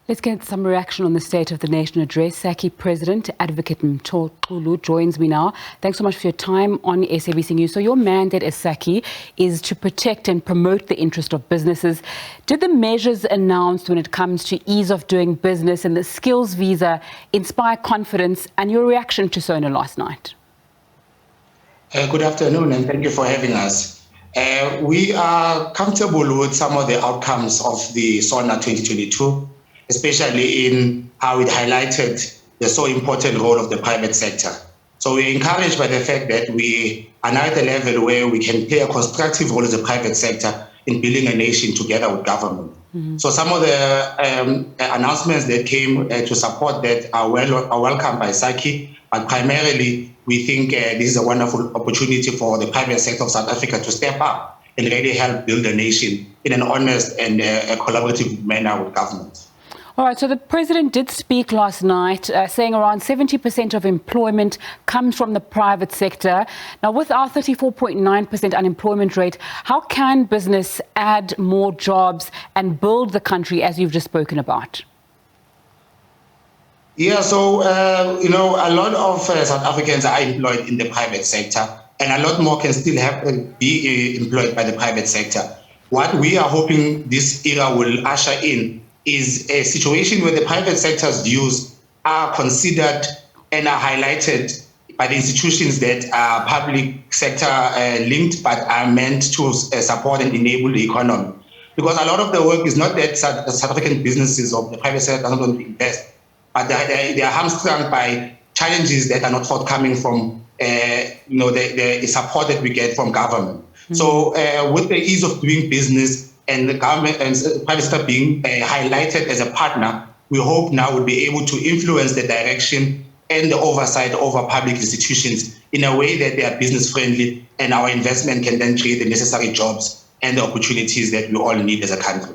Let's get some reaction on the State of the Nation address. SACCI President, Advocate Mtho Xulu joins me now. Thanks so much for your time on SABC News. So your mandate as SACCI is to protect and promote the interest of businesses. Did the measures announced when it comes to ease of doing business and the skills visa inspire confidence, and your reaction to SONA last night? Good afternoon, and thank you for having us. We are comfortable with some of the outcomes of the SONA 2022, especially in how it highlighted the so important role of the private sector. So we're encouraged by the fact that we are now at a level where we can play a constructive role as a private sector in building a nation together with government. So some of the announcements that came to support that are welcomed by SACCI, but primarily we think this is a wonderful opportunity for the private sector of South Africa to step up and really help build a nation in an honest and a collaborative manner with government. All right, so the president did speak last night saying around 70% of employment comes from the private sector. Now, with our 34.9% unemployment rate, how can business add more jobs and build the country as you've just spoken about? Yeah, so, a lot of South Africans are employed in the private sector, and a lot more can still be employed by the private sector. What we are hoping this era will usher in is a situation where the private sector's views are considered and are highlighted by the institutions that are public sector linked but are meant to support and enable the economy. Because a lot of the work is not that South African businesses or the private sector doesn't want to invest, but they are hamstrung by challenges that are not forthcoming from the support that we get from government. So with the ease of doing business and the government and private sector being highlighted as a partner, we hope now we'll be able to influence the direction and the oversight over public institutions in a way that they are business friendly, and our investment can then create the necessary jobs and the opportunities that we all need as a country.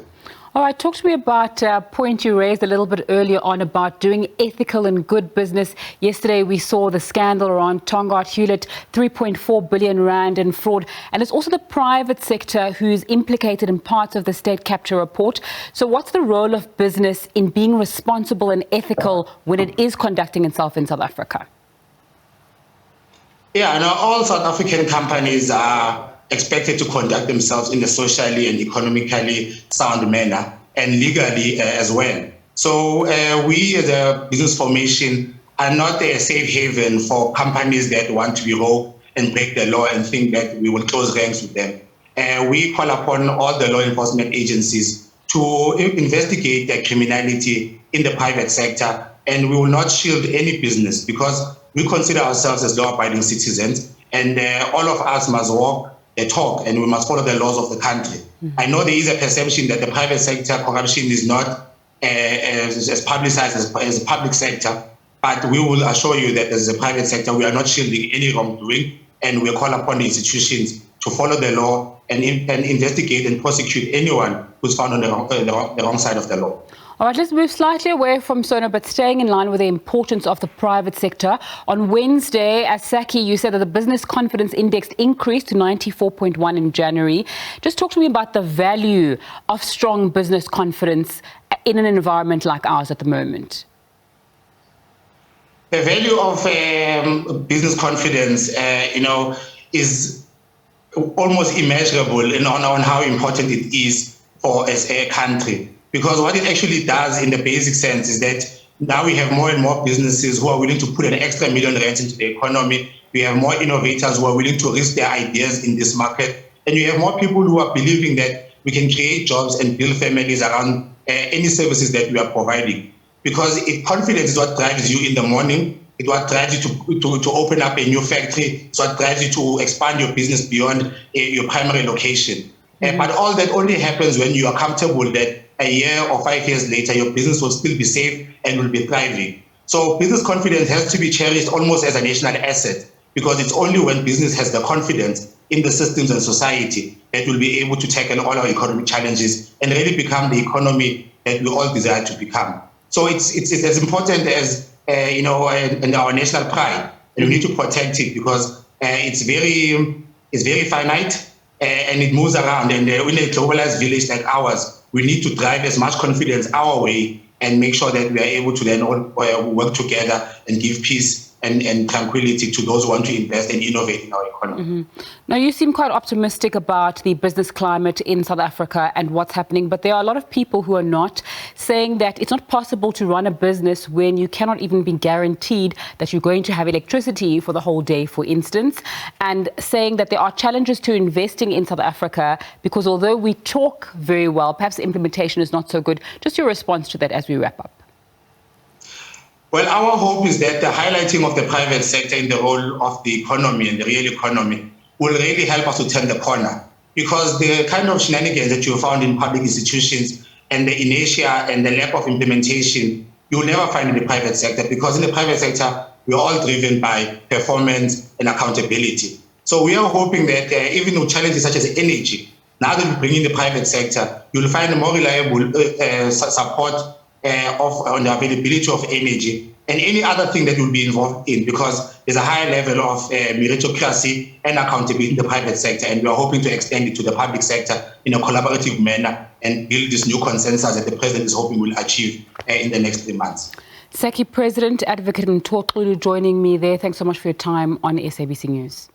All right, talk to me about a point you raised a little bit earlier on about doing ethical and good business. Yesterday, we saw the scandal around Mtho Xulu, 3.4 billion rand in fraud. And it's also the private sector who's implicated in parts of the state capture report. So what's the role of business in being responsible and ethical when it is conducting itself in South Africa? Yeah, all South African companies are expected to conduct themselves in a socially and economically sound manner, and legally as well. So we as a business formation are not a safe haven for companies that want to be rogue and break the law and think that we will close ranks with them. We call upon all the law enforcement agencies to investigate the criminality in the private sector, and we will not shield any business because we consider ourselves as law-abiding citizens, and all of us must walk the talk, and we must follow the laws of the country. I know there is a perception that the private sector corruption is not as publicized as the public sector, but we will assure you that as a private sector, we are not shielding any wrongdoing, and we call upon the institutions to follow the law and investigate and prosecute anyone who's found on the wrong side of the law. All right, let's move slightly away from SONA, but staying in line with the importance of the private sector. On Wednesday, as SACCI, you said that the business confidence index increased to 94.1 in January. Just talk to me about the value of strong business confidence in an environment like ours at the moment. The value of business confidence, is almost immeasurable on how important it is for as a country. Because what it actually does in the basic sense is that now we have more and more businesses who are willing to put an extra million rand into the economy. We have more innovators who are willing to risk their ideas in this market. And you have more people who are believing that we can create jobs and build families around any services that we are providing. Because confidence is what drives you in the morning. It's what drives you to open up a new factory. It's what drives you to expand your business beyond your primary location. But all that only happens when you are comfortable that a year or 5 years later, your business will still be safe and will be thriving. So business confidence has to be cherished almost as a national asset, because it's only when business has the confidence in the systems and society that will be able to tackle all our economic challenges and really become the economy that we all desire to become. So it's as important as and our national pride, and we need to protect it because it's very finite and it moves around. And in a globalized village like ours, we need to drive as much confidence our way and make sure that we are able to then all work together and give peace and tranquility to those who want to invest and innovate in our economy. Mm-hmm. Now, you seem quite optimistic about the business climate in South Africa and what's happening, but there are a lot of people who are not, saying that it's not possible to run a business when you cannot even be guaranteed that you're going to have electricity for the whole day, for instance, and saying that there are challenges to investing in South Africa because although we talk very well, perhaps implementation is not so good. Just your response to that as we wrap up. Well, our hope is that the highlighting of the private sector in the role of the economy and the real economy will really help us to turn the corner, because the kind of shenanigans that you found in public institutions and the inertia and the lack of implementation, you will never find in the private sector, because in the private sector, we're all driven by performance and accountability. So we are hoping that even with challenges such as energy, now that we bring in the private sector, you'll find a more reliable support on the availability of energy and any other thing that you'll be involved in, because there's a higher level of meritocracy and accountability in the private sector, and we are hoping to extend it to the public sector in a collaborative manner and build this new consensus that the president is hoping will achieve in the next 3 months. SACCI President, Advocate Mtho Xulu joining me there. Thanks so much for your time on SABC News.